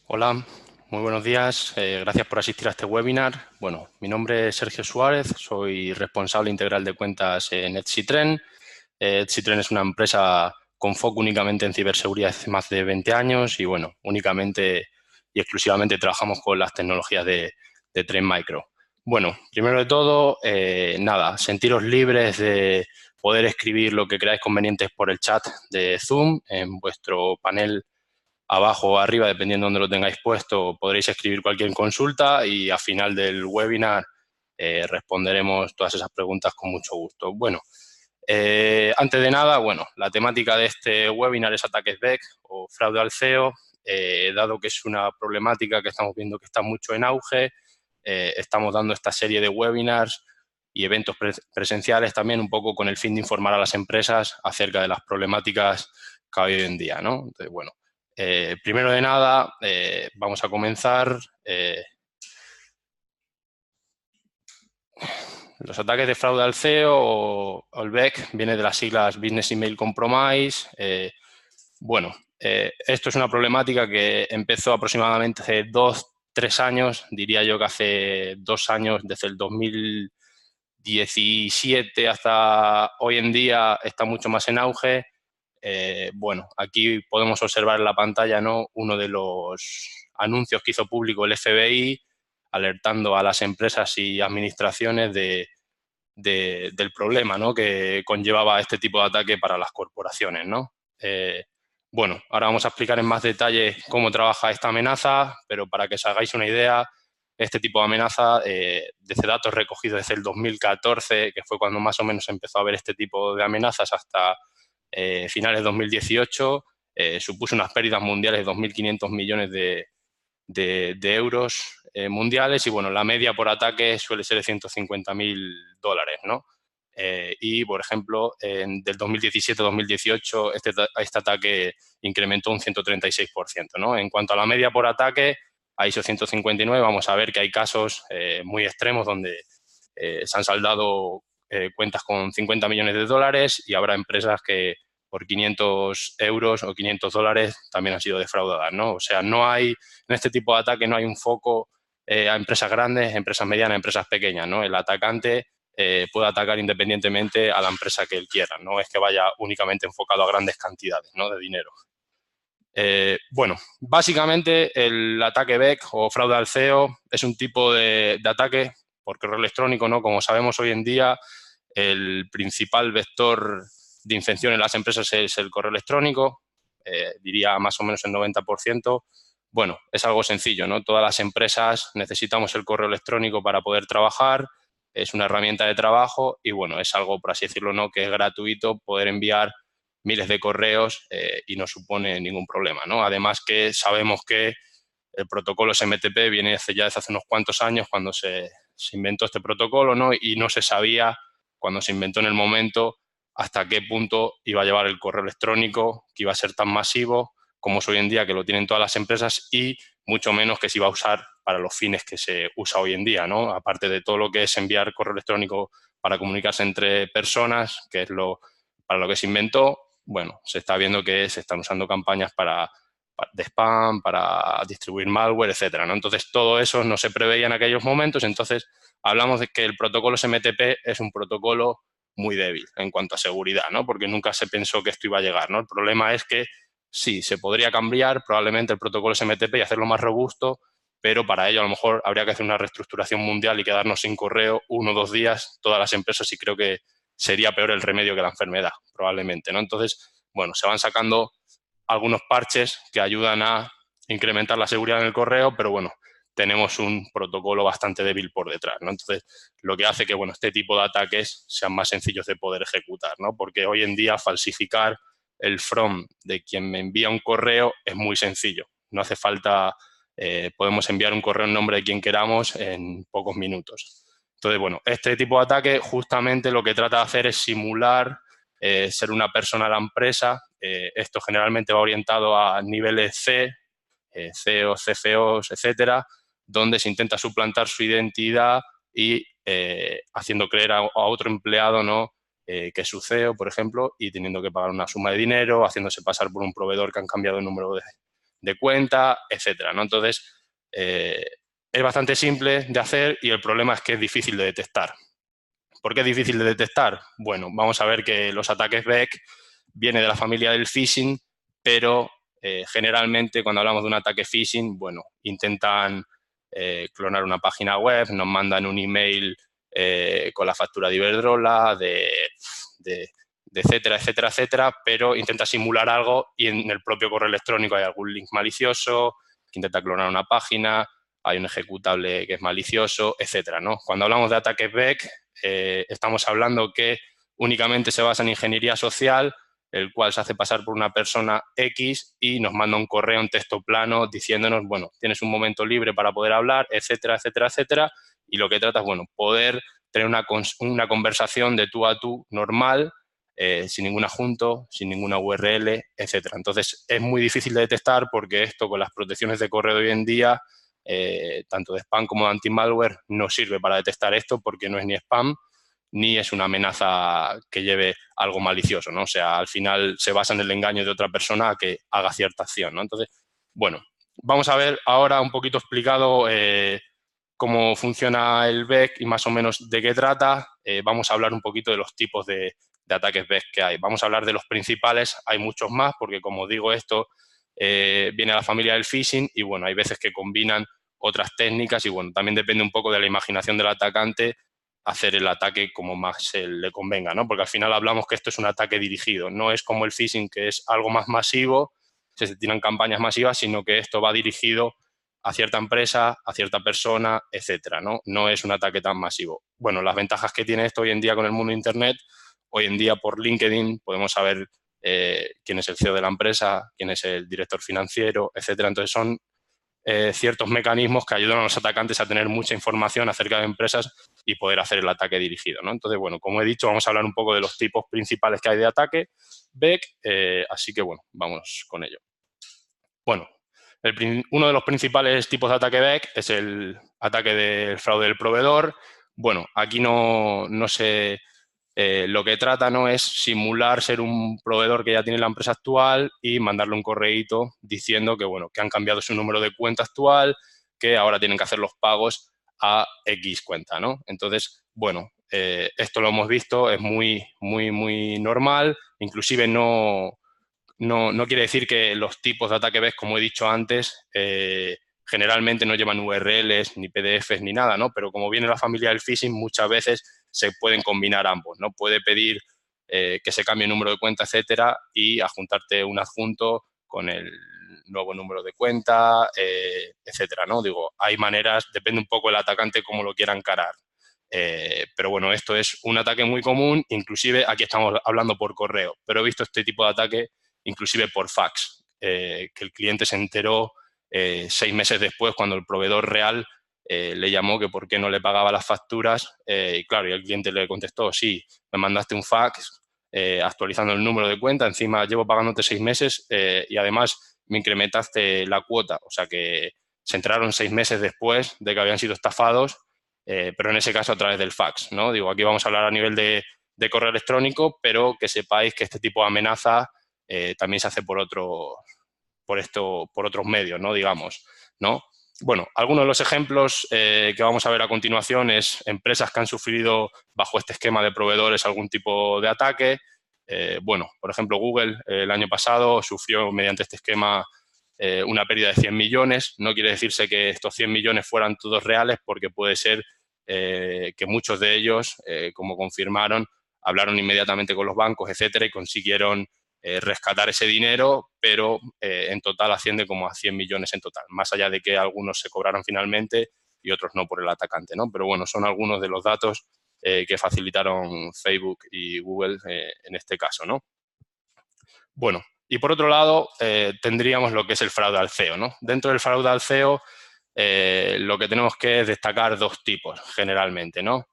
Hola, muy buenos días. Gracias por asistir a este webinar. Bueno, mi nombre es Sergio Suárez, soy responsable integral de cuentas en Etsitren. Etsitren es una empresa con foco únicamente en ciberseguridad hace más de 20 años y, bueno, únicamente y exclusivamente trabajamos con las tecnologías de Trend Micro. Bueno, primero de todo, nada, sentiros libres de poder escribir lo que creáis convenientes por el chat de Zoom en vuestro panel abajo o arriba, dependiendo de dónde lo tengáis puesto, podréis escribir cualquier consulta y al final del webinar responderemos todas esas preguntas con mucho gusto. Bueno, antes de nada, bueno, la temática de este webinar es ataques BEC o fraude al CEO, dado que es una problemática que estamos viendo que está mucho en auge. Estamos dando esta serie de webinars y eventos presenciales también un poco con el fin de informar a las empresas acerca de las problemáticas que hay hoy en día, ¿no? Entonces, bueno, primero de nada, vamos a comenzar. Los ataques de fraude al CEO o el BEC viene de las siglas Business Email Compromise. Bueno, esto es una problemática que empezó aproximadamente hace 2-3 años, diría yo que hace 2 años, desde el 2017 hasta hoy en día está mucho más en auge. Bueno, aquí podemos observar en la pantalla, ¿no?, uno de los anuncios que hizo público el FBI alertando a las empresas y administraciones del problema, ¿no?, que conllevaba este tipo de ataque para las corporaciones, ¿no? Bueno, ahora vamos a explicar en más detalle cómo trabaja esta amenaza, pero para que os hagáis una idea, este tipo de amenaza, desde datos recogidos desde el 2014, que fue cuando más o menos empezó a haber este tipo de amenazas, hasta finales de 2018, supuso unas pérdidas mundiales de 2.500 millones de euros mundiales y, bueno, la media por ataque suele ser de $150.000, ¿no? Y, por ejemplo, del 2017 a 2018 este ataque incrementó un 136%, ¿no? En cuanto a la media por ataque, a ISO 159, vamos a ver que hay casos muy extremos donde se han saldado cuentas con 50 millones de dólares y habrá empresas que por 500 euros o 500 dólares también han sido defraudadas, ¿no? O sea, no hay, en este tipo de ataque no hay un foco a empresas grandes, empresas medianas, empresas pequeñas, ¿no? El atacante puede atacar independientemente a la empresa que él quiera, no es que vaya únicamente enfocado a grandes cantidades, ¿no?, de dinero. Bueno, básicamente el ataque BEC o fraude al CEO es un tipo de ataque por correo electrónico, ¿no? Como sabemos hoy en día, el principal vector de infección en las empresas es el correo electrónico, diría más o menos el 90%. Bueno, es algo sencillo, ¿no? Todas las empresas necesitamos el correo electrónico para poder trabajar, es una herramienta de trabajo y, bueno, es algo, por así decirlo, ¿no?, que es gratuito poder enviar miles de correos y no supone ningún problema, ¿no? Además que sabemos que el protocolo SMTP viene ya desde hace unos cuantos años cuando se inventó este protocolo, ¿no? Y no se sabía cuando se inventó en el momento hasta qué punto iba a llevar el correo electrónico, que iba a ser tan masivo como es hoy en día, que lo tienen todas las empresas, y mucho menos que se iba a usar para los fines que se usa hoy en día, ¿no? Aparte de todo lo que es enviar correo electrónico para comunicarse entre personas, que es para lo que se inventó. Bueno, se está viendo que se están usando campañas de spam, para distribuir malware, etcétera, ¿no? Entonces, todo eso no se preveía en aquellos momentos. Entonces, hablamos de que el protocolo SMTP es un protocolo muy débil en cuanto a seguridad, ¿no? Porque nunca se pensó que esto iba a llegar, ¿no? El problema es que sí, se podría cambiar probablemente el protocolo SMTP y hacerlo más robusto, pero para ello a lo mejor habría que hacer una reestructuración mundial y quedarnos sin correo 1 o 2 días todas las empresas, y creo que sería peor el remedio que la enfermedad, probablemente, ¿no? Entonces, bueno, se van sacando algunos parches que ayudan a incrementar la seguridad en el correo, pero, bueno, tenemos un protocolo bastante débil por detrás, ¿no? Entonces, lo que hace que, bueno, este tipo de ataques sean más sencillos de poder ejecutar, ¿no? Porque hoy en día falsificar el from de quien me envía un correo es muy sencillo. No hace falta, podemos enviar un correo en nombre de quien queramos en pocos minutos. Entonces, bueno, este tipo de ataque justamente lo que trata de hacer es simular ser una persona de la empresa. Esto generalmente va orientado a niveles C, CEOs, CFOs, etcétera, donde se intenta suplantar su identidad y haciendo creer a otro empleado, ¿no?, que es su CEO, por ejemplo, y teniendo que pagar una suma de dinero, haciéndose pasar por un proveedor que han cambiado el número de cuenta, etcétera, ¿no? Entonces, es bastante simple de hacer y el problema es que es difícil de detectar. ¿Por qué es difícil de detectar? Bueno, vamos a ver que los ataques Beck vienen de la familia del phishing, pero generalmente cuando hablamos de un ataque phishing, bueno, intentan clonar una página web, nos mandan un email con la factura de Iberdrola, de etcétera, etcétera, etcétera, pero intenta simular algo y en el propio correo electrónico hay algún link malicioso que intenta clonar una página, hay un ejecutable que es malicioso, etcétera, ¿no? Cuando hablamos de ataques Beck, estamos hablando que únicamente se basa en ingeniería social, el cual se hace pasar por una persona X y nos manda un correo en texto plano diciéndonos, bueno, tienes un momento libre para poder hablar, etcétera, etcétera, etcétera, y lo que trata es, bueno, poder tener una conversación de tú a tú normal, sin ningún adjunto, sin ninguna URL, etcétera. Entonces, es muy difícil de detectar porque esto con las protecciones de correo de hoy en día, tanto de spam como de anti-malware, no sirve para detectar esto porque no es ni spam ni es una amenaza que lleve algo malicioso, ¿no? O sea, al final se basa en el engaño de otra persona a que haga cierta acción, ¿no? Entonces, bueno, vamos a ver ahora un poquito explicado cómo funciona el Beck y más o menos de qué trata. Vamos a hablar un poquito de los tipos de ataques Beck que hay. Vamos a hablar de los principales, hay muchos más porque, como digo, esto viene a la familia del phishing y, bueno, hay veces que combinan otras técnicas y, bueno, también depende un poco de la imaginación del atacante hacer el ataque como más le convenga, ¿no? Porque al final hablamos que esto es un ataque dirigido, no es como el phishing, que es algo más masivo, se tiran campañas masivas, sino que esto va dirigido a cierta empresa, a cierta persona, etcétera, ¿no? No es un ataque tan masivo. Bueno, las ventajas que tiene esto hoy en día con el mundo de Internet, hoy en día por LinkedIn podemos saber quién es el CEO de la empresa, quién es el director financiero, etcétera. Entonces son ciertos mecanismos que ayudan a los atacantes a tener mucha información acerca de empresas y poder hacer el ataque dirigido, ¿no? Entonces, bueno, como he dicho, vamos a hablar un poco de los tipos principales que hay de ataque Beck, así que, bueno, vamos con ello. Bueno, uno de los principales tipos de ataque Beck es el ataque del fraude del proveedor. Bueno, aquí no se... lo que trata no es simular ser un proveedor que ya tiene la empresa actual y mandarle un correíto diciendo que, bueno, que han cambiado su número de cuenta actual, que ahora tienen que hacer los pagos a X cuenta, ¿no? Entonces, bueno, esto lo hemos visto, es muy, muy, muy normal, inclusive no quiere decir que los tipos de ataque Beck, como he dicho antes, generalmente no llevan URLs, ni PDFs, ni nada, ¿no? Pero como viene la familia del phishing, muchas veces se pueden combinar ambos, ¿no? Puede pedir que se cambie el número de cuenta, etcétera, y adjuntarte un adjunto con el nuevo número de cuenta, etcétera, ¿no? Digo, hay maneras, depende un poco del atacante cómo lo quiera encarar. Pero bueno, esto es un ataque muy común, inclusive aquí estamos hablando por correo, pero he visto este tipo de ataque inclusive por fax, que el cliente se enteró 6 meses después cuando el proveedor real le llamó que por qué no le pagaba las facturas y claro, y el cliente le contestó, sí, me mandaste un fax actualizando el número de cuenta, encima llevo pagándote 6 meses y además me incrementaste la cuota, o sea que se enteraron 6 meses después de que habían sido estafados, pero en ese caso a través del fax, ¿no? Digo, aquí vamos a hablar a nivel de correo electrónico, pero que sepáis que este tipo de amenaza también se hace por otros medios, ¿no? Digamos, ¿no? Bueno, algunos de los ejemplos que vamos a ver a continuación es empresas que han sufrido bajo este esquema de proveedores algún tipo de ataque. Bueno, por ejemplo, Google el año pasado sufrió mediante este esquema una pérdida de 100 millones. No quiere decirse que estos 100 millones fueran todos reales porque puede ser que muchos de ellos, como confirmaron, hablaron inmediatamente con los bancos, etcétera, y consiguieron rescatar ese dinero, pero en total asciende como a 100 millones en total, más allá de que algunos se cobraron finalmente y otros no por el atacante, ¿no? Pero bueno, son algunos de los datos que facilitaron Facebook y Google en este caso, ¿no? Bueno, y por otro lado tendríamos lo que es el fraude al CEO, ¿no? Dentro del fraude al CEO lo que tenemos que destacar dos tipos generalmente, ¿no?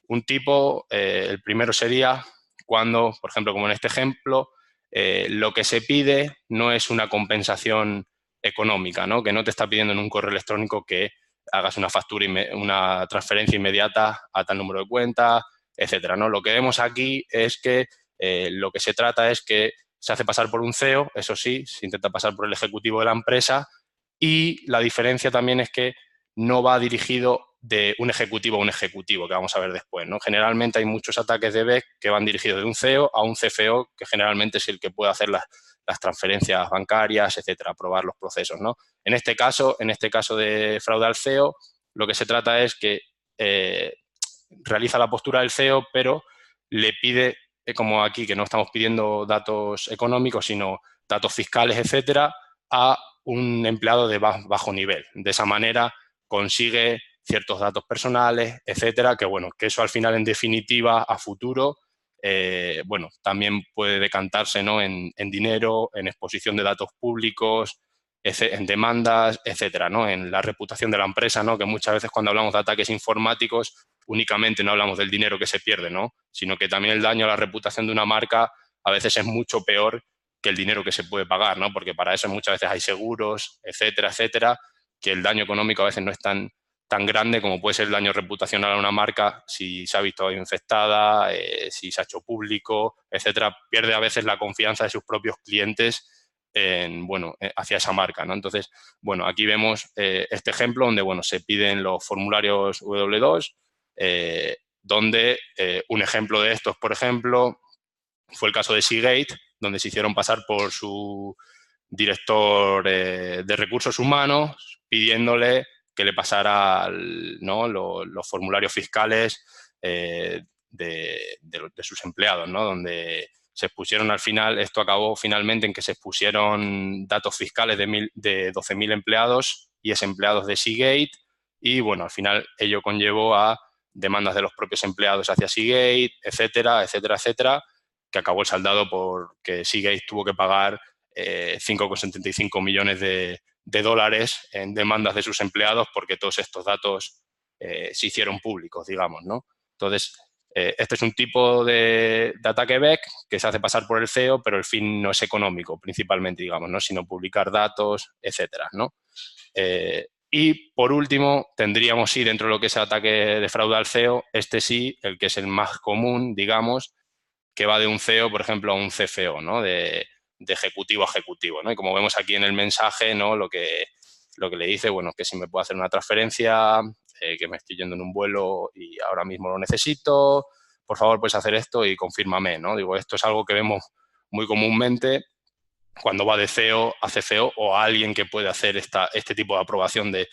Un tipo, el primero sería cuando, por ejemplo, como en este ejemplo, lo que se pide no es una compensación económica, ¿no? Que no te está pidiendo en un correo electrónico que hagas una factura, una transferencia inmediata a tal número de cuenta, etcétera, ¿no? Lo que vemos aquí es que lo que se trata es que se hace pasar por un CEO, eso sí, se intenta pasar por el ejecutivo de la empresa, y la diferencia también es que no va dirigido de un ejecutivo a un ejecutivo, que vamos a ver después, ¿no? Generalmente hay muchos ataques de BEC que van dirigidos de un CEO a un CFO, que generalmente es el que puede hacer las transferencias bancarias, etcétera, aprobar los procesos, ¿no? En este caso de fraude al CEO, lo que se trata es que realiza la postura del CEO, pero le pide, como aquí, que no estamos pidiendo datos económicos, sino datos fiscales, etcétera, a un empleado de bajo nivel. De esa manera consigue ciertos datos personales, etcétera, que bueno, que eso al final, en definitiva, a futuro, bueno, también puede decantarse, ¿no?, en dinero, en exposición de datos públicos, en demandas, etcétera, ¿no?, en la reputación de la empresa, ¿no?, que muchas veces cuando hablamos de ataques informáticos únicamente no hablamos del dinero que se pierde, ¿no?, sino que también el daño a la reputación de una marca a veces es mucho peor que el dinero que se puede pagar, ¿no?, porque para eso muchas veces hay seguros, etcétera, etcétera, que el daño económico a veces no es tan grande como puede ser el daño reputacional a una marca si se ha visto infectada, si se ha hecho público, etcétera. Pierde a veces la confianza de sus propios clientes hacia esa marca, ¿no? Entonces, bueno, aquí vemos este ejemplo donde, bueno, se piden los formularios W2, donde un ejemplo de estos, por ejemplo, fue el caso de Seagate, donde se hicieron pasar por su director de recursos humanos pidiéndole que le pasara los formularios fiscales de sus empleados, ¿no? Donde se expusieron al final, esto acabó finalmente en que se expusieron datos fiscales de 12.000 empleados y empleados de Seagate, y bueno, al final ello conllevó a demandas de los propios empleados hacia Seagate, etcétera, etcétera, etcétera, que acabó saldado porque Seagate tuvo que pagar 5,75 millones de dólares en demandas de sus empleados porque todos estos datos se hicieron públicos, digamos, ¿no? Entonces, este es un tipo de ataque BEC que se hace pasar por el CEO, pero el fin no es económico, principalmente, digamos, ¿no?, sino publicar datos, etcétera, ¿no? Y, por último, tendríamos, sí, dentro de lo que es el ataque de fraude al CEO, este sí, el que es el más común, digamos, que va de un CEO, por ejemplo, a un CFO, ¿no?, de ejecutivo a ejecutivo, ¿no? Y como vemos aquí en el mensaje, ¿no?, lo que le dice, bueno, que si me puede hacer una transferencia, que me estoy yendo en un vuelo y ahora mismo lo necesito, por favor, puedes hacer esto y confírmame, ¿no? Digo, esto es algo que vemos muy comúnmente cuando va de CEO a CFO o a alguien que puede hacer este tipo de aprobación de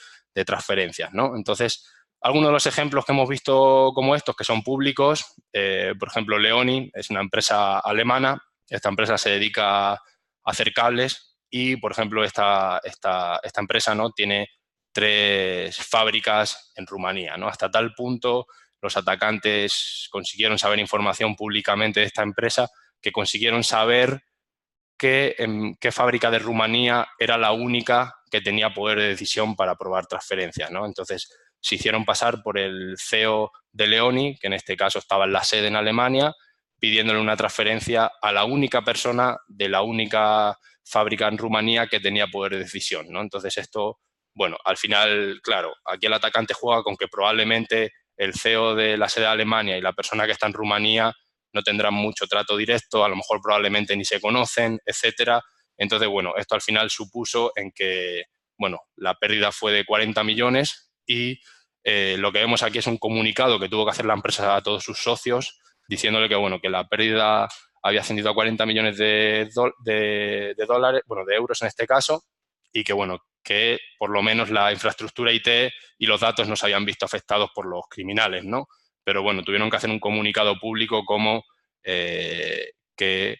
transferencias, ¿no? Entonces, algunos de los ejemplos que hemos visto como estos, que son públicos, por ejemplo, Leoni es una empresa alemana. Esta empresa se dedica a hacer cables y, por ejemplo, esta empresa, ¿no?, tiene 3 fábricas en Rumanía, ¿no? Hasta tal punto los atacantes consiguieron saber información públicamente de esta empresa que consiguieron saber qué fábrica de Rumanía era la única que tenía poder de decisión para aprobar transferencias, ¿no? Entonces, se hicieron pasar por el CEO de Leoni, que en este caso estaba en la sede en Alemania, pidiéndole una transferencia a la única persona de la única fábrica en Rumanía que tenía poder de decisión, ¿no? Entonces, esto, bueno, al final, claro, aquí el atacante juega con que probablemente el CEO de la sede de Alemania y la persona que está en Rumanía no tendrán mucho trato directo, a lo mejor probablemente ni se conocen, etcétera. Entonces, bueno, esto al final supuso en que, bueno, la pérdida fue de 40 millones y lo que vemos aquí es un comunicado que tuvo que hacer la empresa a todos sus socios diciéndole que, bueno, que la pérdida había ascendido a 40 millones de dólares, bueno, de euros en este caso, y que, bueno, que por lo menos la infraestructura IT y los datos no se habían visto afectados por los criminales, ¿no? Pero, bueno, tuvieron que hacer un comunicado público como que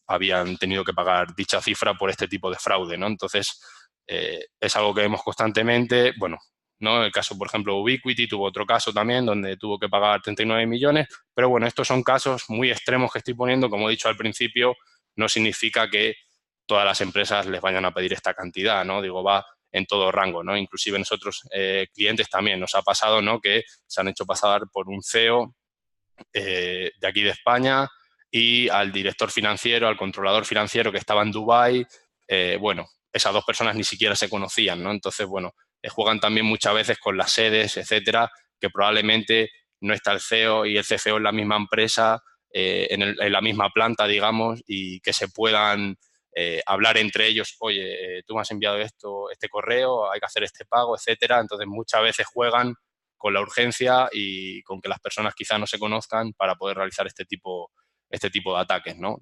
habían tenido que pagar dicha cifra por este tipo de fraude, ¿no? Entonces, es algo que vemos constantemente. Bueno, ¿no? El caso, por ejemplo, Ubiquiti tuvo otro caso también donde tuvo que pagar 39 millones, pero bueno, estos son casos muy extremos que estoy poniendo. Como he dicho al principio, no significa que todas las empresas les vayan a pedir esta cantidad, ¿no? Digo, va en todo rango, ¿no? Inclusive nosotros, clientes también, nos ha pasado, ¿no?, que se han hecho pasar por un CEO de aquí de España y al director financiero, al controlador financiero que estaba en Dubái. Bueno, esas dos personas ni siquiera se conocían, ¿no? Entonces, bueno, juegan también muchas veces con las sedes, etcétera, que probablemente no está el CEO y el CFO en la misma empresa, en la misma planta, digamos, y que se puedan hablar entre ellos, oye, tú me has enviado este correo, hay que hacer este pago, etcétera. Entonces, muchas veces juegan con la urgencia y con que las personas quizá no se conozcan para poder realizar este tipo de ataques, ¿no?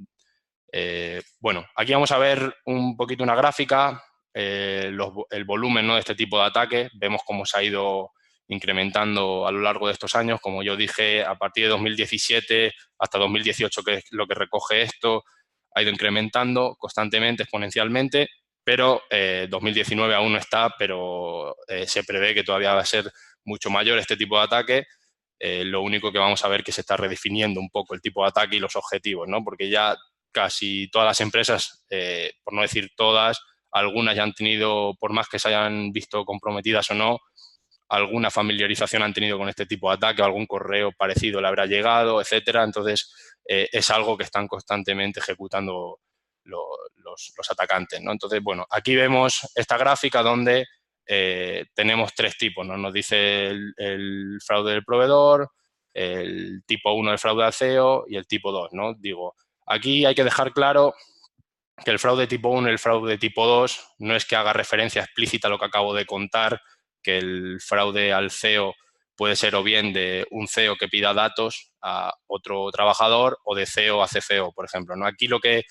Bueno, aquí vamos a ver un poquito una gráfica, el volumen, ¿no?, de este tipo de ataques. Vemos cómo se ha ido incrementando a lo largo de estos años. Como yo dije, a partir de 2017 hasta 2018, que es lo que recoge esto, ha ido incrementando constantemente, exponencialmente, pero 2019 aún no está, pero se prevé que todavía va a ser mucho mayor este tipo de ataque. Lo único que vamos a ver que se está redefiniendo un poco el tipo de ataque y los objetivos, ¿no? Porque ya casi todas las empresas, por no decir todas, algunas ya han tenido, por más que se hayan visto comprometidas o no, alguna familiarización han tenido con este tipo de ataque, o algún correo parecido le habrá llegado, etcétera. Entonces, es algo que están constantemente ejecutando los atacantes, ¿no? Entonces, bueno, aquí vemos esta gráfica donde tenemos tres tipos, ¿no? Nos dice el fraude del proveedor, el tipo 1 del fraude al CEO y el tipo 2, ¿no? Digo, aquí hay que dejar claro que el fraude tipo 1 y el fraude tipo 2 no es que haga referencia explícita a lo que acabo de contar, que el fraude al CEO puede ser o bien de un CEO que pida datos a otro trabajador o de CEO a CFO, por ejemplo, ¿no? Aquí lo que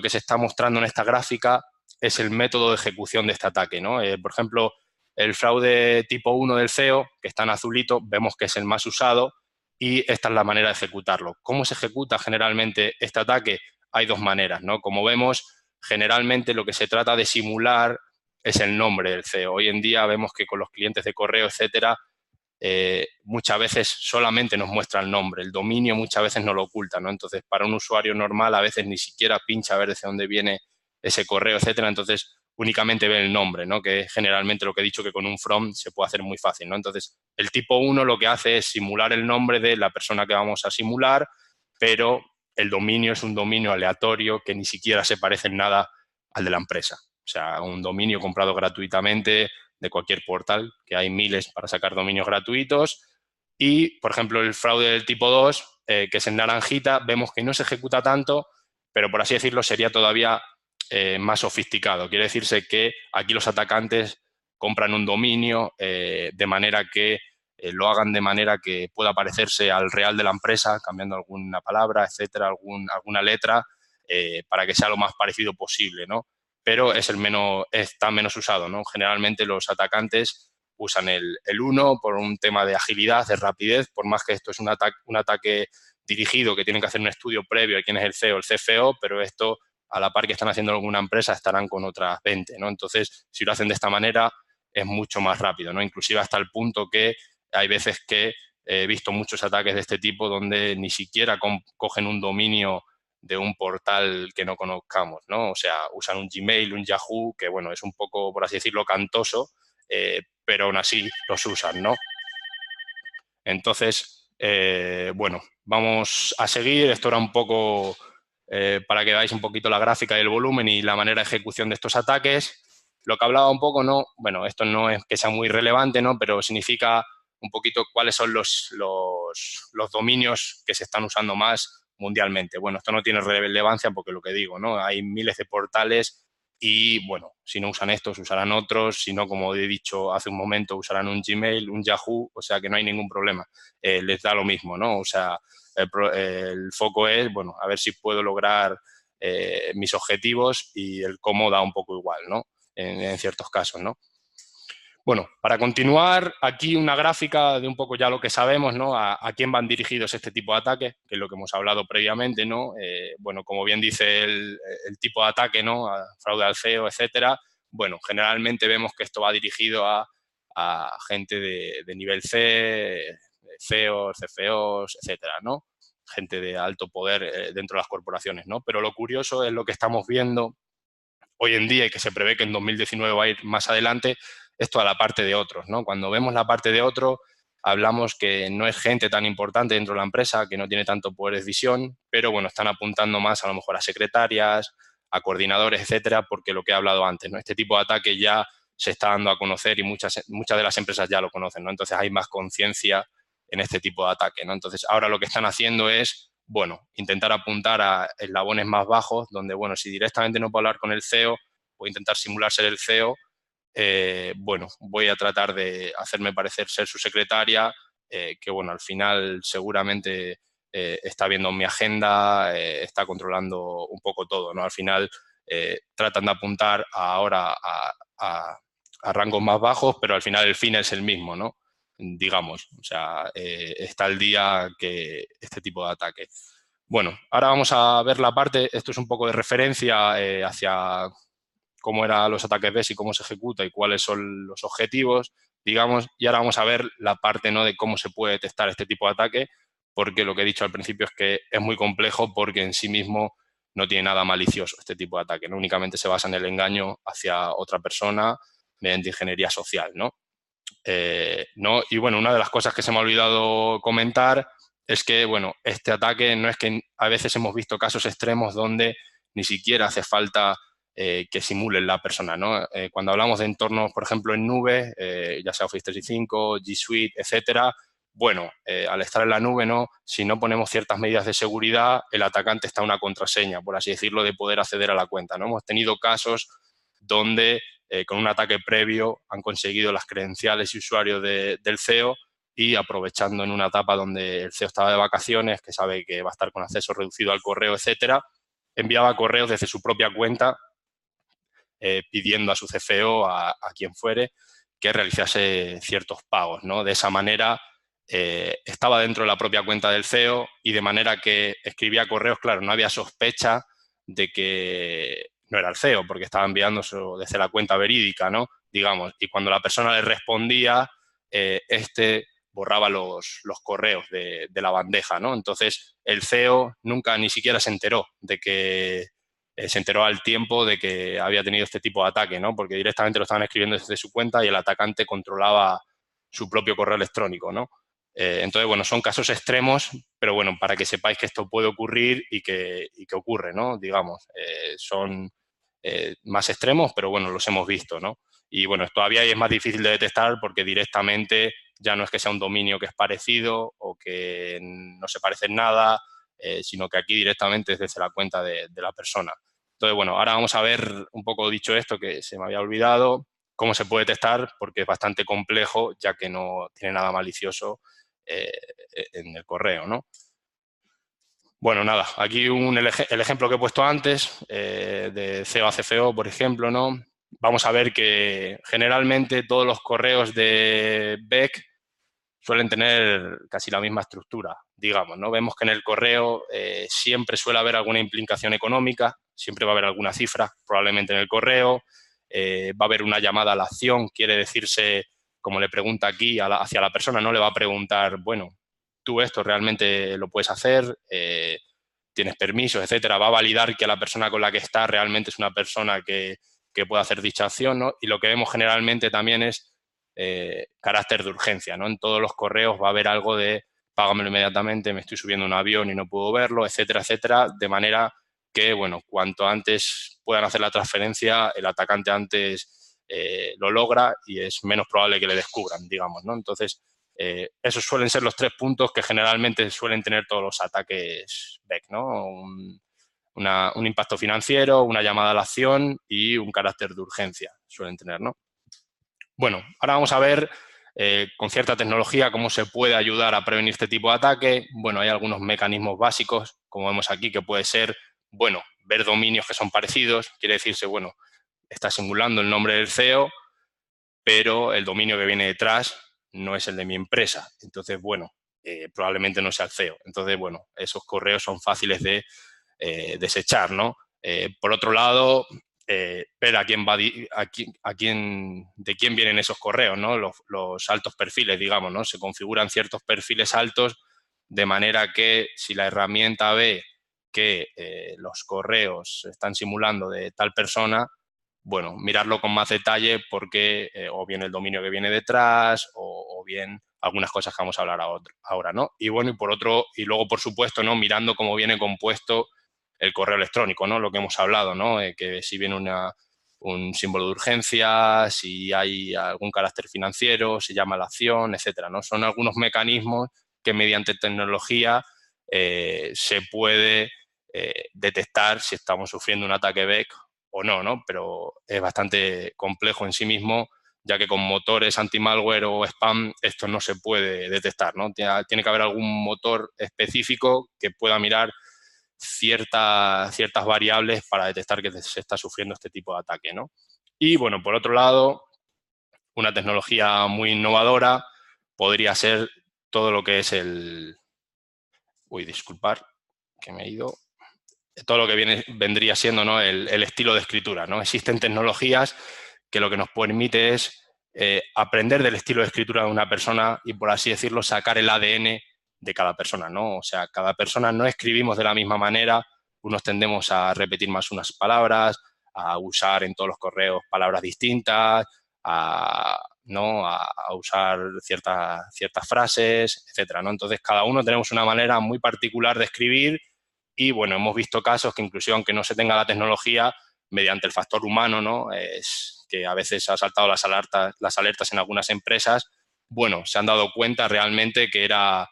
se está mostrando en esta gráfica es el método de ejecución de este ataque, ¿no? Por ejemplo, el fraude tipo 1 del CEO, que está en azulito, vemos que es el más usado y esta es la manera de ejecutarlo. ¿Cómo se ejecuta generalmente este ataque? Hay dos maneras, ¿no? Como vemos, generalmente lo que se trata de simular es el nombre del CEO. Hoy en día vemos que con los clientes de correo, etcétera, muchas veces solamente nos muestra el nombre, el dominio muchas veces no lo oculta, ¿no? Entonces, para un usuario normal a veces ni siquiera pincha a ver desde dónde viene ese correo, etcétera. Entonces, únicamente ve el nombre, ¿no? Que es generalmente lo que he dicho, que con un from se puede hacer muy fácil, ¿no? Entonces, el tipo 1 lo que hace es simular el nombre de la persona que vamos a simular, pero el dominio es un dominio aleatorio que ni siquiera se parece en nada al de la empresa. O sea, un dominio comprado gratuitamente de cualquier portal, que hay miles para sacar dominios gratuitos. Y, por ejemplo, el fraude del tipo 2, que es en naranjita, vemos que no se ejecuta tanto, pero por así decirlo sería todavía más sofisticado. Quiere decirse que aquí los atacantes compran un dominio de manera que lo hagan de manera que pueda parecerse al real de la empresa, cambiando alguna palabra, etcétera, alguna letra, para que sea lo más parecido posible, ¿no? Pero está menos usado, ¿no? Generalmente los atacantes usan el 1 por un tema de agilidad, de rapidez, por más que esto es un ataque dirigido, que tienen que hacer un estudio previo a quién es el CEO, el CFO, pero esto, a la par que están haciendo alguna empresa, estarán con otras 20, ¿no? Entonces, si lo hacen de esta manera, es mucho más rápido, ¿no? Inclusive hasta el punto que hay veces que he visto muchos ataques de este tipo donde ni siquiera cogen un dominio de un portal que no conozcamos, ¿no? O sea, usan un Gmail, un Yahoo, que, bueno, es un poco, por así decirlo, cantoso, pero aún así los usan, ¿no? Entonces, bueno, vamos a seguir. Esto era un poco para que veáis un poquito la gráfica y el volumen y la manera de ejecución de estos ataques. Lo que hablaba un poco, ¿no? Bueno, esto no es que sea muy relevante, ¿no? Pero significa un poquito cuáles son los dominios que se están usando más mundialmente. Bueno, esto no tiene relevancia porque lo que digo, ¿no? Hay miles de portales y, bueno, si no usan estos, usarán otros. Si no, como he dicho hace un momento, usarán un Gmail, un Yahoo, o sea que no hay ningún problema. Les da lo mismo, ¿no? O sea, el foco es, bueno, a ver si puedo lograr mis objetivos y el cómo da un poco igual, ¿no? En ciertos casos, ¿no? Bueno, para continuar, aquí una gráfica de un poco ya lo que sabemos, ¿no? A quién van dirigidos este tipo de ataques, que es lo que hemos hablado previamente, ¿no? Bueno, como bien dice el tipo de ataque, ¿no? A fraude al CEO, etcétera. Bueno, generalmente vemos que esto va dirigido a gente de nivel C, CEOs, CFOs, etcétera, ¿no? Gente de alto poder dentro de las corporaciones, ¿no? Pero lo curioso es lo que estamos viendo hoy en día y que se prevé que en 2019 va a ir más adelante, es toda la parte de otros, ¿no? Cuando vemos la parte de otro, hablamos que no es gente tan importante dentro de la empresa, que no tiene tanto poder de decisión, pero bueno, están apuntando más a lo mejor a secretarias, a coordinadores, etcétera, porque lo que he hablado antes, ¿no? Este tipo de ataque ya se está dando a conocer y muchas de las empresas ya lo conocen, ¿no? Entonces hay más conciencia en este tipo de ataque, ¿no? Entonces ahora lo que están haciendo es bueno, intentar apuntar a eslabones más bajos, donde, bueno, si directamente no puedo hablar con el CEO, voy a intentar simular ser el CEO, bueno, voy a tratar de hacerme parecer ser su secretaria, que, bueno, al final seguramente está viendo mi agenda, está controlando un poco todo, ¿no? Al final tratan de apuntar ahora a rangos más bajos, pero al final el fin es el mismo, ¿no? Digamos, o sea, está el día que este tipo de ataque. Bueno, ahora vamos a ver la parte, esto es un poco de referencia hacia cómo eran los ataques BES y cómo se ejecuta y cuáles son los objetivos, digamos, y ahora vamos a ver la parte, ¿no?, de cómo se puede detectar este tipo de ataque, porque lo que he dicho al principio es que es muy complejo porque en sí mismo no tiene nada malicioso este tipo de ataque, ¿no? Únicamente se basa en el engaño hacia otra persona mediante ingeniería social, ¿no? ¿No? Y bueno, una de las cosas que se me ha olvidado comentar es que, bueno, este ataque no es que a veces hemos visto casos extremos donde ni siquiera hace falta que simulen la persona, ¿no? Cuando hablamos de entornos, por ejemplo, en nube, ya sea Office 365, G Suite, etcétera, bueno, al estar en la nube, ¿no? Si no ponemos ciertas medidas de seguridad, el atacante está una contraseña, por así decirlo, de poder acceder a la cuenta, ¿no? Hemos tenido casos donde con un ataque previo han conseguido las credenciales y usuarios del CEO y aprovechando en una etapa donde el CEO estaba de vacaciones, que sabe que va a estar con acceso reducido al correo, etcétera, enviaba correos desde su propia cuenta pidiendo a su CFO, a quien fuere, que realizase ciertos pagos, ¿no? De esa manera estaba dentro de la propia cuenta del CEO y de manera que escribía correos, claro, no había sospecha de que no era el CEO, porque estaba enviando desde la cuenta verídica, ¿no? Digamos, y cuando la persona le respondía, este borraba los correos de la bandeja, ¿no? Entonces, el CEO nunca ni siquiera se enteró de que se enteró al tiempo de que había tenido este tipo de ataque, ¿no? Porque directamente lo estaban escribiendo desde su cuenta y el atacante controlaba su propio correo electrónico, ¿no? Entonces, bueno, son casos extremos, pero bueno, para que sepáis que esto puede ocurrir y que ocurre, ¿no? Digamos, son más extremos, pero bueno, los hemos visto, ¿no? Y bueno, todavía es más difícil de detectar porque directamente ya no es que sea un dominio que es parecido o que no se parece en nada, sino que aquí directamente es desde la cuenta de la persona. Entonces, bueno, ahora vamos a ver un poco dicho esto que se me había olvidado, cómo se puede testar, porque es bastante complejo, ya que no tiene nada malicioso eh, en el correo, ¿no? Bueno, nada, aquí el ejemplo que he puesto antes, de CEO a CFO, por ejemplo, ¿no? Vamos a ver que generalmente todos los correos de Beck suelen tener casi la misma estructura, digamos, ¿no? Vemos que en el correo siempre suele haber alguna implicación económica, siempre va a haber alguna cifra, probablemente en el correo, va a haber una llamada a la acción, quiere decirse, como le pregunta aquí hacia la persona, no le va a preguntar, bueno, tú esto realmente lo puedes hacer, tienes permisos, etcétera, va a validar que la persona con la que está realmente es una persona que pueda hacer dicha acción, ¿no? Y lo que vemos generalmente también es carácter de urgencia, ¿no? En todos los correos va a haber algo de págamelo inmediatamente, me estoy subiendo a un avión y no puedo verlo, etcétera, etcétera, de manera que, bueno, cuanto antes puedan hacer la transferencia, el atacante antes lo logra y es menos probable que le descubran, digamos, ¿no? Entonces, esos suelen ser los 3 puntos que generalmente suelen tener todos los ataques BEC, ¿no? Un impacto financiero, una llamada a la acción y un carácter de urgencia suelen tener, ¿no? Bueno, ahora vamos a ver con cierta tecnología cómo se puede ayudar a prevenir este tipo de ataque. Bueno, hay algunos mecanismos básicos, como vemos aquí, que puede ser, bueno, ver dominios que son parecidos. Quiere decirse, bueno, está simulando el nombre del CEO, pero el dominio que viene detrás no es el de mi empresa. Entonces, bueno, probablemente no sea el CEO. Entonces, bueno, esos correos son fáciles de desechar, ¿no? Por otro lado, ver a quién va, de quién vienen esos correos, ¿no? Los altos perfiles, digamos, ¿no? Se configuran ciertos perfiles altos de manera que si la herramienta ve que los correos están simulando de tal persona, bueno, mirarlo con más detalle porque o bien el dominio que viene detrás o bien algunas cosas que vamos a hablar ahora, ¿no? Y bueno, y luego, por supuesto, ¿no? Mirando cómo viene compuesto el correo electrónico, ¿no? Lo que hemos hablado, ¿no? Que si viene un símbolo de urgencia, si hay algún carácter financiero, si llama a la acción, etcétera, ¿no? Son algunos mecanismos que mediante tecnología se puede detectar si estamos sufriendo un ataque BEC o no, ¿no? Pero es bastante complejo en sí mismo, ya que con motores anti-malware o spam esto no se puede detectar, ¿no? Tiene que haber algún motor específico que pueda mirar ciertas variables para detectar que se está sufriendo este tipo de ataque, ¿no? Y, bueno, por otro lado, una tecnología muy innovadora podría ser todo lo que es disculpar, que me he ido. Todo lo que vendría siendo, ¿no?, el estilo de escritura, ¿no? Existen tecnologías que lo que nos permite es aprender del estilo de escritura de una persona y, por así decirlo, sacar el ADN de cada persona, ¿no? O sea, cada persona no escribimos de la misma manera, unos tendemos a repetir más unas palabras, a usar en todos los correos palabras distintas, a usar ciertas frases, etcétera, ¿no? Entonces, cada uno tenemos una manera muy particular de escribir y, bueno, hemos visto casos que incluso aunque no se tenga la tecnología, mediante el factor humano, ¿no?, es que a veces ha saltado las alertas en algunas empresas, bueno, se han dado cuenta realmente que era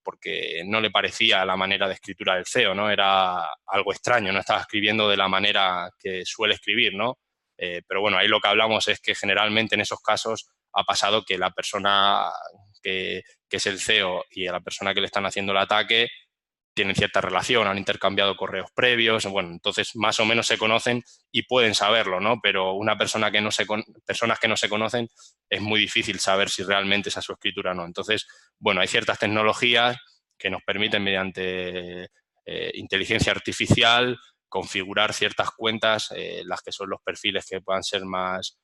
porque no le parecía la manera de escritura del CEO, ¿no? Era algo extraño, no estaba escribiendo de la manera que suele escribir, ¿no? Pero bueno, ahí lo que hablamos es que generalmente en esos casos ha pasado que la persona que es el CEO y a la persona que le están haciendo el ataque tienen cierta relación, han intercambiado correos previos, bueno, entonces más o menos se conocen y pueden saberlo, ¿no? Pero personas que no se conocen es muy difícil saber si realmente esa es su escritura o no. Entonces, bueno, hay ciertas tecnologías que nos permiten mediante inteligencia artificial configurar ciertas cuentas, las que son los perfiles que puedan ser más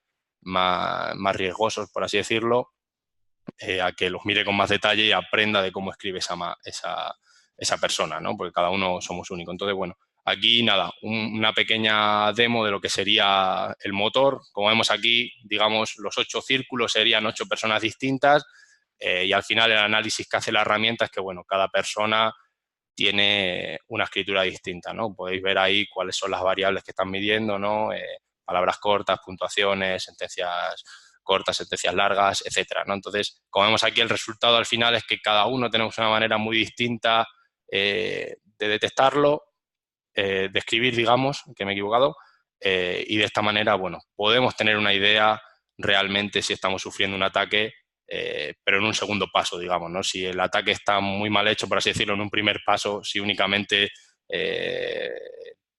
riesgosos, por así decirlo, a que los mire con más detalle y aprenda de cómo escribe esa persona, ¿no? Porque cada uno somos únicos. Entonces, bueno, aquí nada, una pequeña demo de lo que sería el motor. Como vemos aquí, digamos, los 8 círculos serían 8 personas distintas y al final el análisis que hace la herramienta es que, bueno, cada persona tiene una escritura distinta, ¿no? Podéis ver ahí cuáles son las variables que están midiendo, ¿no? Palabras cortas, puntuaciones, sentencias cortas, sentencias largas, etcétera, ¿no? Entonces, como vemos aquí, el resultado al final es que cada uno tenemos una manera muy distinta de detectarlo, de escribir, digamos, que me he equivocado, y de esta manera, bueno, podemos tener una idea realmente si estamos sufriendo un ataque, pero en un segundo paso, digamos, ¿no? Si el ataque está muy mal hecho, por así decirlo, en un primer paso, si únicamente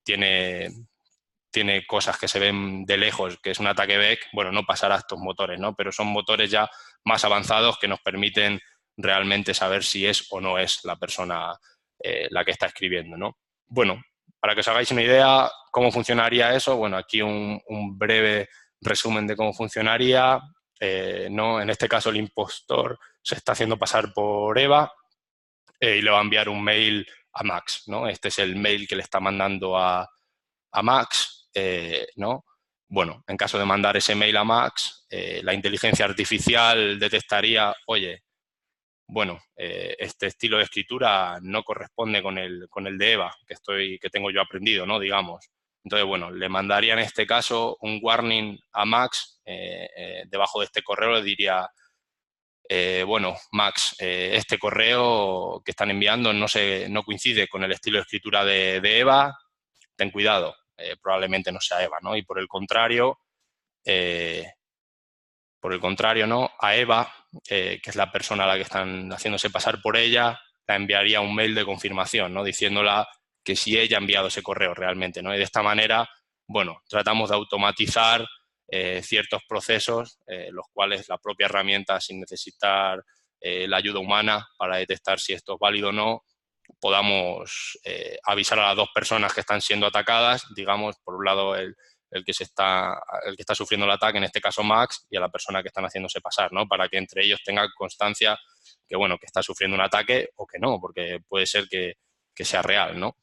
tiene cosas que se ven de lejos, que es un ataque BEC, bueno, no pasará a estos motores, ¿no? Pero son motores ya más avanzados que nos permiten realmente saber si es o no es la persona la que está escribiendo, ¿no? Bueno, para que os hagáis una idea cómo funcionaría eso, bueno, aquí un breve resumen de cómo funcionaría. ¿No? En este caso, el impostor se está haciendo pasar por Eva y le va a enviar un mail a Max, ¿no? Este es el mail que le está mandando a Max, ¿no? Bueno, en caso de mandar ese mail a Max, la inteligencia artificial detectaría, oye, bueno, este estilo de escritura no corresponde con el de Eva, que tengo yo aprendido, ¿no? Digamos. Entonces, bueno, le mandaría en este caso un warning a Max, debajo de este correo le diría, bueno, Max, este correo que están enviando no coincide con el estilo de escritura de Eva, ten cuidado, probablemente no sea Eva, ¿no? Y por el contrario, ¿no? A Eva, que es la persona a la que están haciéndose pasar por ella, la enviaría un mail de confirmación, ¿no? Diciéndola que si ella ha enviado ese correo realmente, ¿no? Y de esta manera, bueno, tratamos de automatizar ciertos procesos, los cuales la propia herramienta, sin necesitar la ayuda humana para detectar si esto es válido o no, podamos avisar a las dos personas que están siendo atacadas, digamos, por un lado el que está sufriendo el ataque, en este caso Max, y a la persona que están haciéndose pasar, ¿no? Para que entre ellos tengan constancia que, bueno, que está sufriendo un ataque o que no, porque puede ser que sea real, ¿no?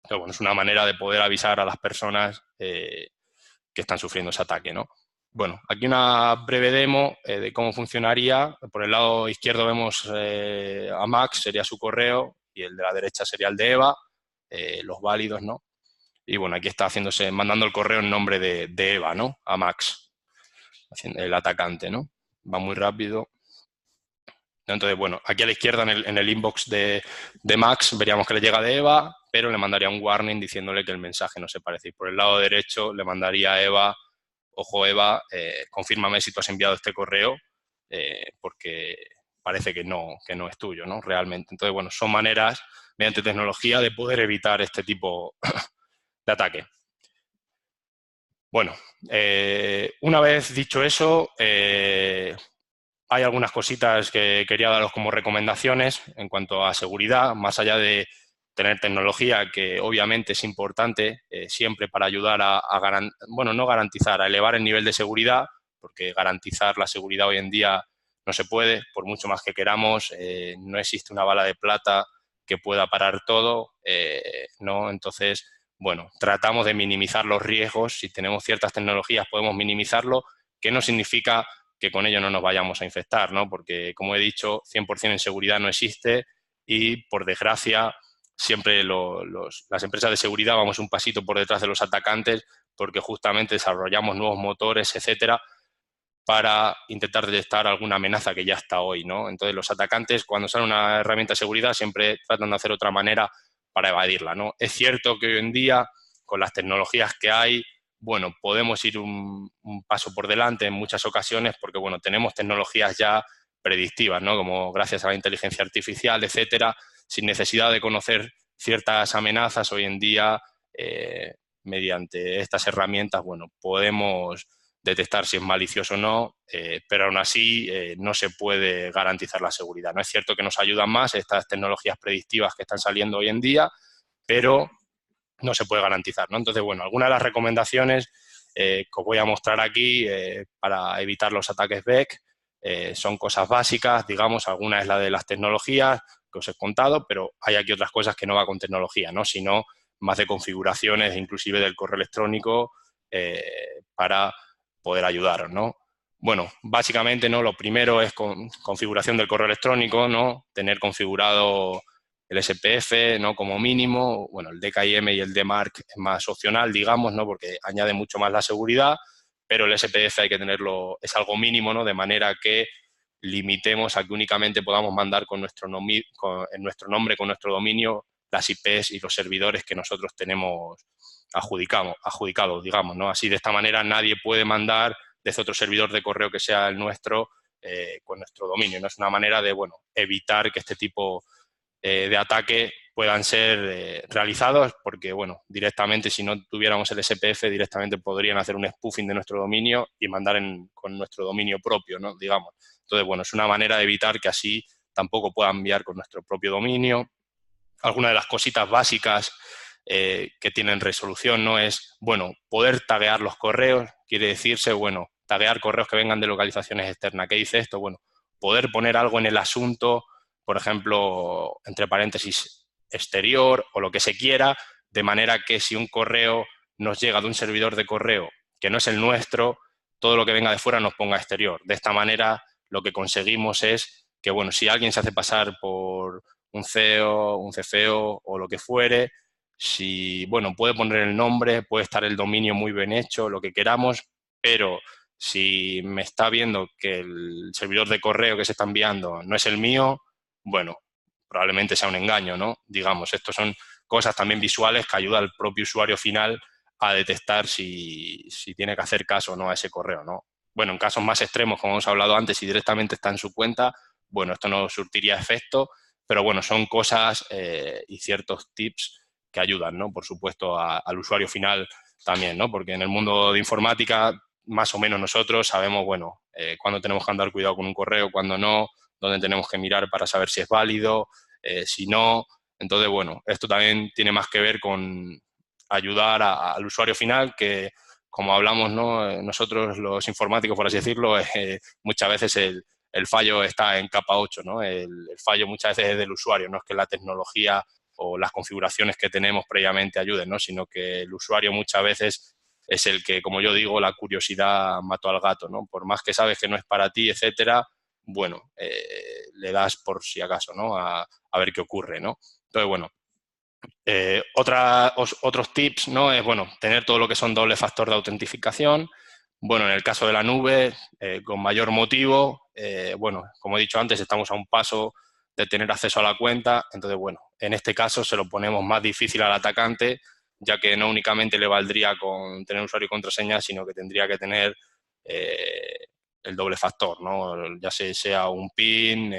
Pero, bueno, es una manera de poder avisar a las personas que están sufriendo ese ataque, ¿no? Bueno, aquí una breve demo de cómo funcionaría. Por el lado izquierdo vemos a Max, sería su correo, y el de la derecha sería el de Eva, los válidos, ¿no? Y bueno, aquí está mandando el correo en nombre de Eva, ¿no? A Max, el atacante, ¿no? Va muy rápido. ¿no? Entonces, bueno, aquí a la izquierda en el inbox de Max veríamos que le llega de Eva, pero le mandaría un warning diciéndole que el mensaje no se parece. Y por el lado derecho le mandaría a Eva, ojo Eva, confírmame si tú has enviado este correo, porque parece que no es tuyo, ¿no? Realmente. Entonces, bueno, son maneras, mediante tecnología, de poder evitar este tipo de ataque. Bueno, una vez dicho eso, hay algunas cositas que quería daros como recomendaciones en cuanto a seguridad, más allá de tener tecnología, que obviamente es importante siempre para ayudar bueno, no garantizar, a elevar el nivel de seguridad, porque garantizar la seguridad hoy en día no se puede, por mucho más que queramos, no existe una bala de plata que pueda parar todo, ¿no? Entonces, bueno, tratamos de minimizar los riesgos, si tenemos ciertas tecnologías podemos minimizarlo, que no significa que con ello no nos vayamos a infectar, ¿no? Porque, como he dicho, 100% en seguridad no existe y, por desgracia, siempre las empresas de seguridad vamos un pasito por detrás de los atacantes porque justamente desarrollamos nuevos motores, etcétera, para intentar detectar alguna amenaza que ya está hoy, ¿no? Entonces, los atacantes, cuando sale una herramienta de seguridad, siempre tratan de hacer otra manera para evadirla, ¿no? Es cierto que hoy en día, con las tecnologías que hay, bueno, podemos ir un paso por delante en muchas ocasiones porque, bueno, tenemos tecnologías ya predictivas, ¿no? Como gracias a la inteligencia artificial, etcétera, sin necesidad de conocer ciertas amenazas hoy en día, mediante estas herramientas, bueno, podemos detectar si es malicioso o no, pero aún así no se puede garantizar la seguridad. No es cierto que nos ayudan más estas tecnologías predictivas que están saliendo hoy en día, pero no se puede garantizar, ¿no? Entonces, bueno, algunas de las recomendaciones que os voy a mostrar aquí para evitar los ataques BEC son cosas básicas, digamos, alguna es la de las tecnologías que os he contado, pero hay aquí otras cosas que no va con tecnología, ¿no? Sino más de configuraciones, inclusive del correo electrónico, para poder ayudaros, ¿no? Bueno, básicamente, ¿no? Lo primero es configuración del correo electrónico, ¿no? Tener configurado el SPF, ¿no? Como mínimo, bueno, el DKIM y el DMARC es más opcional, digamos, ¿no? Porque añade mucho más la seguridad, pero el SPF hay que tenerlo, es algo mínimo, ¿no? De manera que limitemos a que únicamente podamos mandar en nuestro nombre, con nuestro dominio, las IPs y los servidores que nosotros tenemos adjudicados, digamos, ¿no? Así, de esta manera, nadie puede mandar desde otro servidor de correo que sea el nuestro con nuestro dominio, ¿no? Es una manera de, bueno, evitar que este tipo de ataque puedan ser realizados, porque, bueno, directamente, si no tuviéramos el SPF, directamente podrían hacer un spoofing de nuestro dominio y mandar con nuestro dominio propio, ¿no? Digamos. Entonces, bueno, es una manera de evitar que así tampoco puedan enviar con nuestro propio dominio. Algunas de las cositas básicas que tienen resolución, ¿no? Es, bueno, poder taguear los correos, quiere decirse, bueno, taguear correos que vengan de localizaciones externas. ¿Qué dice esto? Bueno, poder poner algo en el asunto, por ejemplo, entre paréntesis, exterior o lo que se quiera, de manera que si un correo nos llega de un servidor de correo que no es el nuestro, todo lo que venga de fuera nos ponga exterior. De esta manera, lo que conseguimos es que, bueno, si alguien se hace pasar por un CEO, un CFO o lo que fuere, si, bueno, puede poner el nombre, puede estar el dominio muy bien hecho, lo que queramos, pero si me está viendo que el servidor de correo que se está enviando no es el mío, bueno, probablemente sea un engaño, ¿no? Digamos, estos son cosas también visuales que ayuda al propio usuario final a detectar si tiene que hacer caso o no a ese correo, ¿no? Bueno, en casos más extremos, como hemos hablado antes, si directamente está en su cuenta, bueno, esto no surtiría efecto, pero bueno, son cosas y ciertos tips que ayudan, ¿no? Por supuesto, al usuario final también, ¿no? Porque en el mundo de informática, más o menos nosotros sabemos, bueno, cuándo tenemos que andar cuidado con un correo, cuándo no, dónde tenemos que mirar para saber si es válido, si no. Entonces, bueno, esto también tiene más que ver con ayudar al usuario final, que, como hablamos, ¿no? Nosotros los informáticos, por así decirlo, muchas veces el fallo está en capa 8, ¿no? El fallo muchas veces es del usuario, no es que la tecnología o las configuraciones que tenemos previamente ayuden, ¿no? Sino que el usuario muchas veces es el que, como yo digo, la curiosidad mató al gato, ¿no? Por más que sabes que no es para ti, etcétera, bueno, le das por si acaso, ¿no? A ver qué ocurre, ¿no? Entonces, bueno, otros tips, ¿no? Es, bueno, tener todo lo que son doble factor de autentificación. Bueno, en el caso de la nube, con mayor motivo, bueno, como he dicho antes, estamos a un paso de tener acceso a la cuenta. Entonces, bueno, en este caso se lo ponemos más difícil al atacante, ya que no únicamente le valdría con tener usuario y contraseña, sino que tendría que tener el doble factor, ¿no? Ya sea un PIN,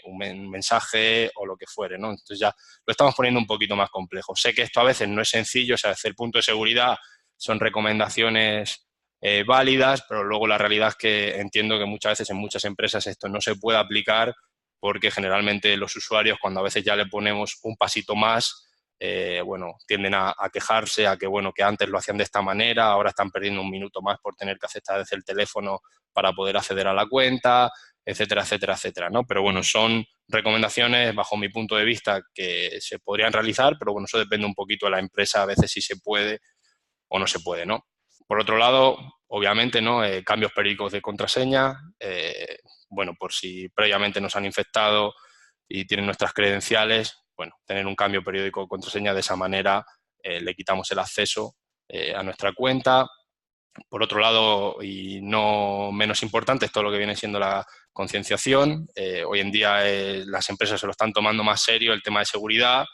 un mensaje o lo que fuere, ¿no? Entonces ya lo estamos poniendo un poquito más complejo. Sé que esto a veces no es sencillo, o sea, desde el punto de seguridad son recomendaciones válidas, pero luego la realidad es que entiendo que muchas veces en muchas empresas esto no se puede aplicar porque generalmente los usuarios, cuando a veces ya le ponemos un pasito más, bueno, tienden a quejarse, a que, bueno, que antes lo hacían de esta manera, ahora están perdiendo un minuto más por tener que aceptar desde el teléfono para poder acceder a la cuenta, etcétera, etcétera, etcétera, ¿no? Pero bueno, son recomendaciones, bajo mi punto de vista, que se podrían realizar, pero bueno, eso depende un poquito de la empresa, a veces si se puede o no se puede, ¿no? Por otro lado, obviamente, ¿no? Cambios periódicos de contraseña, bueno, por si previamente nos han infectado y tienen nuestras credenciales, bueno, tener un cambio periódico de contraseña, de esa manera le quitamos el acceso a nuestra cuenta. Por otro lado, y no menos importante, es todo lo que viene siendo la concienciación. Hoy en día las empresas se lo están tomando más serio el tema de seguridad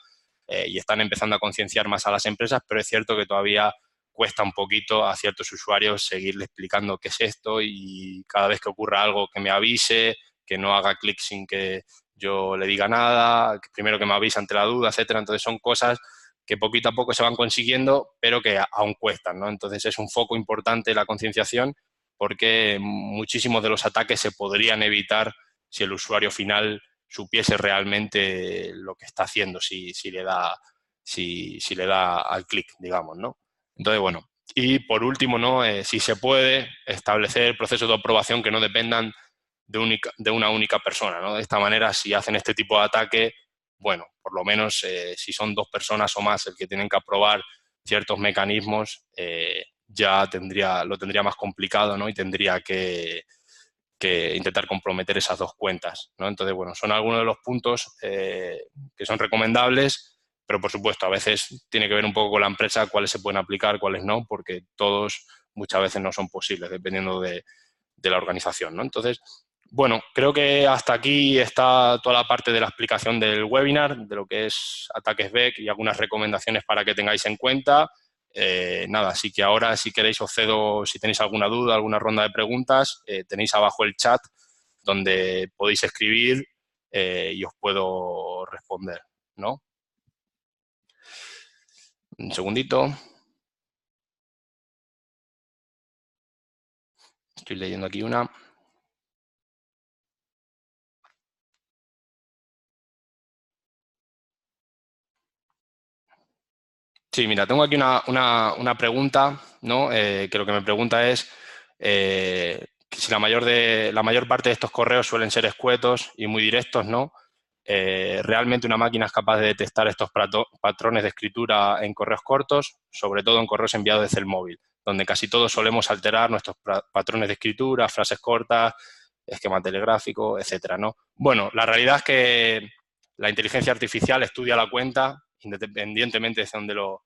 y están empezando a concienciar más a las empresas, pero es cierto que todavía cuesta un poquito a ciertos usuarios seguirle explicando qué es esto y cada vez que ocurra algo que me avise, que no haga clic sin que yo le diga nada, que primero que me avise ante la duda, etcétera. Entonces son cosas que poquito a poco se van consiguiendo, pero que aún cuestan, ¿no? Entonces es un foco importante la concienciación porque muchísimos de los ataques se podrían evitar si el usuario final supiese realmente lo que está haciendo, si le da al clic, digamos, ¿no? Entonces, bueno, y por último, ¿no? Si se puede establecer procesos de aprobación que no dependan de una única persona, ¿no? De esta manera, si hacen este tipo de ataque, bueno, por lo menos si son dos personas o más el que tienen que aprobar ciertos mecanismos, ya lo tendría más complicado, ¿no? Y tendría que intentar comprometer esas dos cuentas, ¿no? Entonces, bueno, son algunos de los puntos que son recomendables, pero por supuesto, a veces tiene que ver un poco con la empresa cuáles se pueden aplicar, cuáles no, porque todos muchas veces no son posibles, dependiendo de la organización, ¿no? Entonces, bueno, creo que hasta aquí está toda la parte de la explicación del webinar, de lo que es ataques BEC y algunas recomendaciones para que tengáis en cuenta. Nada, así que ahora, si queréis, os cedo, si tenéis alguna duda, alguna ronda de preguntas, tenéis abajo el chat donde podéis escribir y os puedo responder, ¿no? Un segundito. Estoy leyendo aquí una. Sí, mira, tengo aquí una pregunta, ¿no? Que lo que me pregunta es que si la mayor parte de estos correos suelen ser escuetos y muy directos, ¿no? ¿Realmente una máquina es capaz de detectar estos patrones de escritura en correos cortos, sobre todo en correos enviados desde el móvil, donde casi todos solemos alterar nuestros patrones de escritura, frases cortas, esquema telegráfico, etcétera, ¿no? Bueno, la realidad es que la inteligencia artificial estudia la cuenta independientemente de donde lo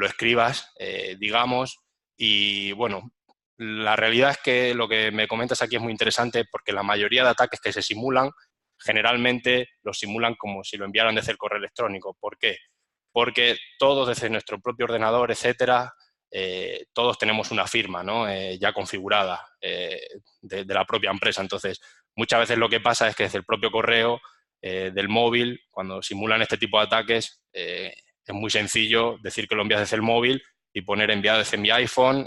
escribas, digamos, y bueno, la realidad es que lo que me comentas aquí es muy interesante porque la mayoría de ataques que se simulan generalmente los simulan como si lo enviaran desde el correo electrónico. ¿Por qué? Porque todos desde nuestro propio ordenador, etcétera, todos tenemos una firma, ¿no? Ya configurada de la propia empresa. Entonces, muchas veces lo que pasa es que desde el propio correo del móvil, cuando simulan este tipo de ataques, es muy sencillo decir que lo envías desde el móvil y poner enviado desde mi iPhone,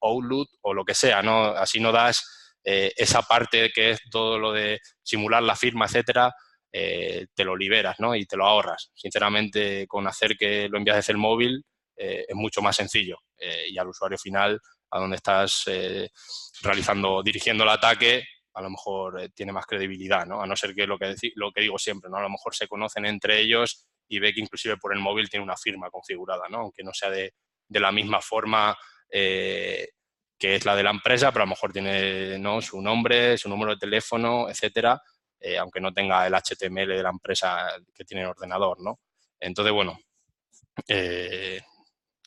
Outlook o lo que sea, ¿no? Así no das esa parte que es todo lo de simular la firma, etcétera, te lo liberas, ¿no? Y te lo ahorras. Sinceramente, con hacer que lo envías desde el móvil es mucho más sencillo y al usuario final, a donde estás dirigiendo el ataque, a lo mejor tiene más credibilidad, ¿no? A no ser que lo que digo siempre, ¿no? A lo mejor se conocen entre ellos y ve que inclusive por el móvil tiene una firma configurada, ¿no? Aunque no sea de la misma forma que es la de la empresa, pero a lo mejor tiene, ¿no?, su nombre, su número de teléfono, etcétera, aunque no tenga el HTML de la empresa que tiene el ordenador, ¿no? Entonces, bueno,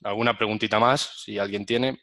¿alguna preguntita más, si alguien tiene?